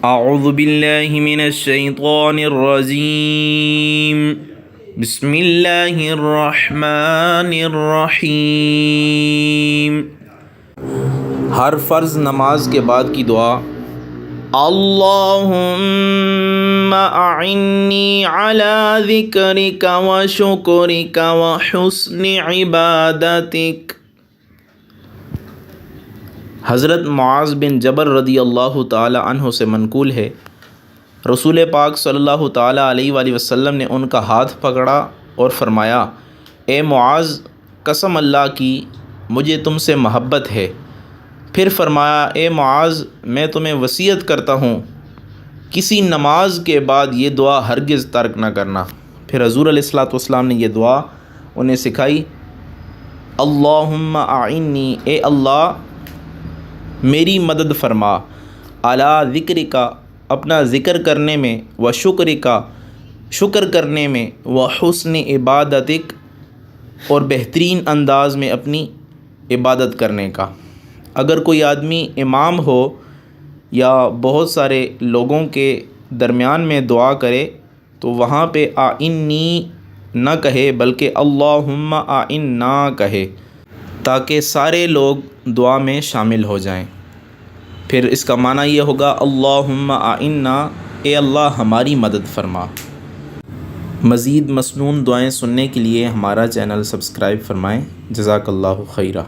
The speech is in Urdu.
اعوذ باللہ من الشیطان الرجیم بسم اللہ الرحمن الرحیم۔ ہر فرض نماز کے بعد کی دعا اللہم اعنی علی ذکرک و شکرک و حسن عبادتک۔ حضرت معاذ بن جبل رضی اللہ تعالی عنہ سے منقول ہے، رسول پاک صلی اللہ تعالی علیہ وآلہ وسلم نے ان کا ہاتھ پکڑا اور فرمایا، اے معاذ، قسم اللہ کی مجھے تم سے محبت ہے۔ پھر فرمایا، اے معاذ، میں تمہیں وصیت کرتا ہوں کسی نماز کے بعد یہ دعا ہرگز ترک نہ کرنا۔ پھر حضور علیہ الصلوۃ والسلام نے یہ دعا انہیں سکھائی، اللہم اعنی، اے اللہ میری مدد فرما، علی ذکر کا، اپنا ذکر کرنے میں، و شکر کا، شکر کرنے میں، و حسن عبادتک، اور بہترین انداز میں اپنی عبادت کرنے کا۔ اگر کوئی آدمی امام ہو یا بہت سارے لوگوں کے درمیان میں دعا کرے تو وہاں پہ اعنی نہ کہے بلکہ اللہم اعنا کہے، تاکہ سارے لوگ دعا میں شامل ہو جائیں۔ پھر اس کا معنی یہ ہوگا، اللہم اعنا، اے اللہ ہماری مدد فرما۔ مزید مسنون دعائیں سننے کے لیے ہمارا چینل سبسکرائب فرمائیں۔ جزاک اللہ خیرہ۔